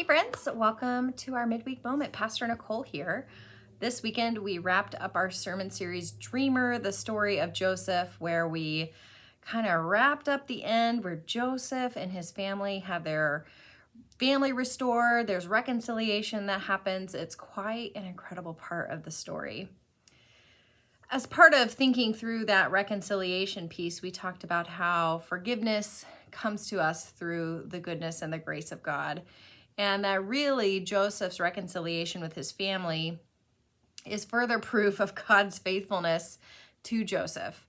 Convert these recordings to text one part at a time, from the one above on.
Hey friends, welcome to our Midweek Moment. Pastor Nicole here. This weekend we wrapped up our sermon series, Dreamer, the story of Joseph, where we kind of wrapped up the end where Joseph and his family have their family restored. There's reconciliation that happens. It's quite an incredible part of the story. As part of thinking through that reconciliation piece, we talked about how forgiveness comes to us through the goodness and the grace of God. And that really Joseph's reconciliation with his family is further proof of God's faithfulness to Joseph.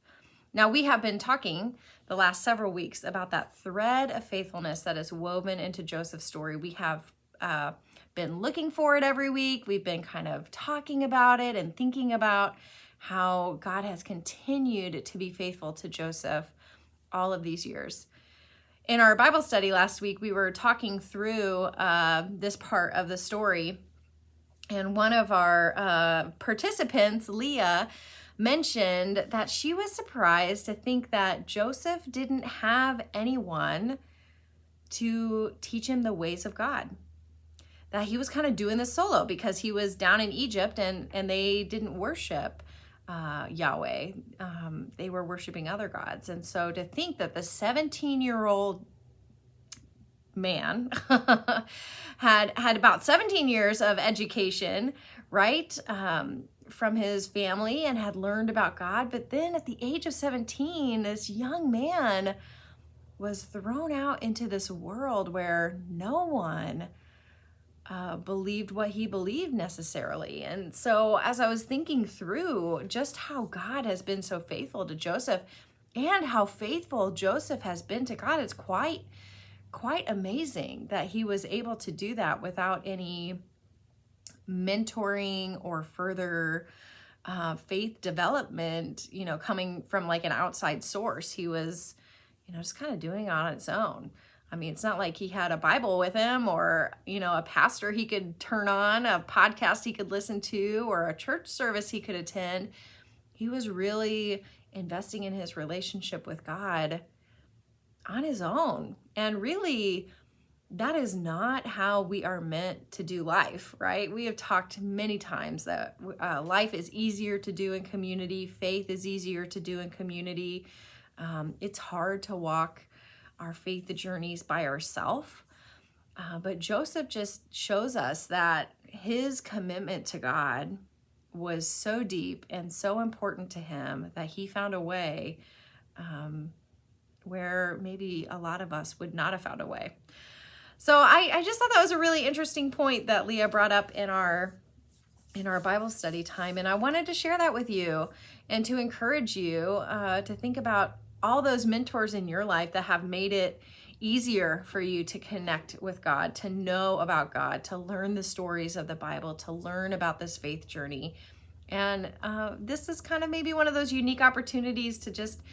Now, we have been talking the last several weeks about that thread of faithfulness that is woven into Joseph's story. We have been looking for it every week. We've been kind of talking about it and thinking about how God has continued to be faithful to Joseph all of these years. In our Bible study last week, we were talking through this part of the story, and one of our participants, Leah, mentioned that she was surprised to think that Joseph didn't have anyone to teach him the ways of God, that he was kind of doing this solo because he was down in Egypt and they didn't worship Yahweh. They were worshiping other gods. And so to think that the 17-year-old man had about 17 years of education, right, from his family, and had learned about God. But then at the age of 17, this young man was thrown out into this world where no one believed what he believed necessarily. And so as I was thinking through just how God has been so faithful to Joseph and how faithful Joseph has been to God, it's quite amazing that he was able to do that without any mentoring or further faith development, coming from like an outside source. He was, just kind of doing it on its own. I mean, it's not like he had a Bible with him or, a pastor he could turn on, a podcast he could listen to, or a church service he could attend. He was really investing in his relationship with God on his own. And really, that is not how we are meant to do life, right? We have talked many times that life is easier to do in community. Faith is easier to do in community. It's hard to walk our faith journeys by ourselves. But Joseph just shows us that his commitment to God was so deep and so important to him that he found a way where maybe a lot of us would not have found a way. So I just thought that was a really interesting point that Leah brought up in our Bible study time. And I wanted to share that with you and to encourage you to think about all those mentors in your life that have made it easier for you to connect with God, to know about God, to learn the stories of the Bible, to learn about this faith journey. And this is kind of maybe one of those unique opportunities to just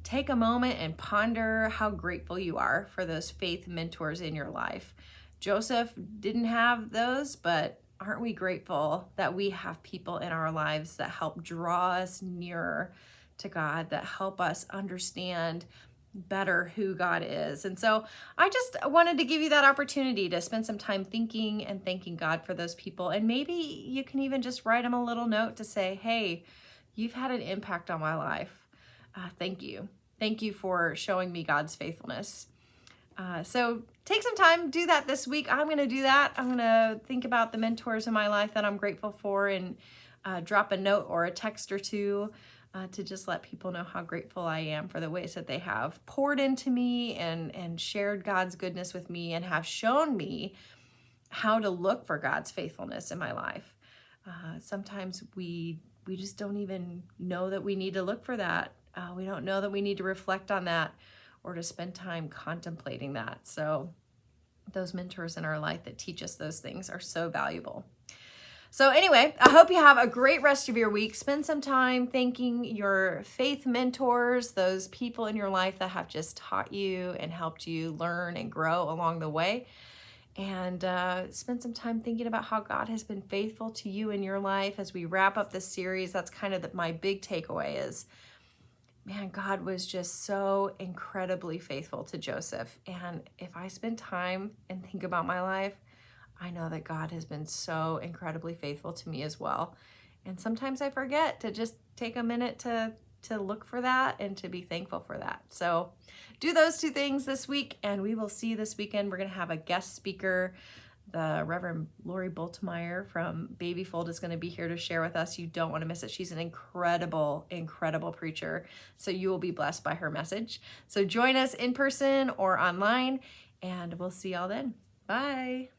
take a moment and ponder how grateful you are for those faith mentors in your life. Joseph didn't have those, but aren't we grateful that we have people in our lives that help draw us nearer to God, that help us understand better who God is? And so I just wanted to give you that opportunity to spend some time thinking and thanking God for those people. And maybe you can even just write them a little note to say, hey, you've had an impact on my life. Thank you. Thank you for showing me God's faithfulness. So take some time, do that this week. I'm going to do that. I'm going to think about the mentors in my life that I'm grateful for and drop a note or a text or two to just let people know how grateful I am for the ways that they have poured into me and shared God's goodness with me and have shown me how to look for God's faithfulness in my life. Sometimes we just don't even know that we need to look for that. We don't know that we need to reflect on that or to spend time contemplating that. So those mentors in our life that teach us those things are so valuable. So anyway, I hope you have a great rest of your week. Spend some time thanking your faith mentors, those people in your life that have just taught you and helped you learn and grow along the way. And spend some time thinking about how God has been faithful to you in your life. As we wrap up this series, that's kind of my big takeaway is, man, God was just so incredibly faithful to Joseph. And if I spend time and think about my life, I know that God has been so incredibly faithful to me as well. And sometimes I forget to just take a minute to look for that and to be thankful for that. So do those two things this week, and we will see you this weekend. We're going to have a guest speaker. The Reverend Lori Boltmeyer from Babyfold is going to be here to share with us. You don't want to miss it. She's an incredible, incredible preacher. So you will be blessed by her message. So join us in person or online, and we'll see y'all then. Bye.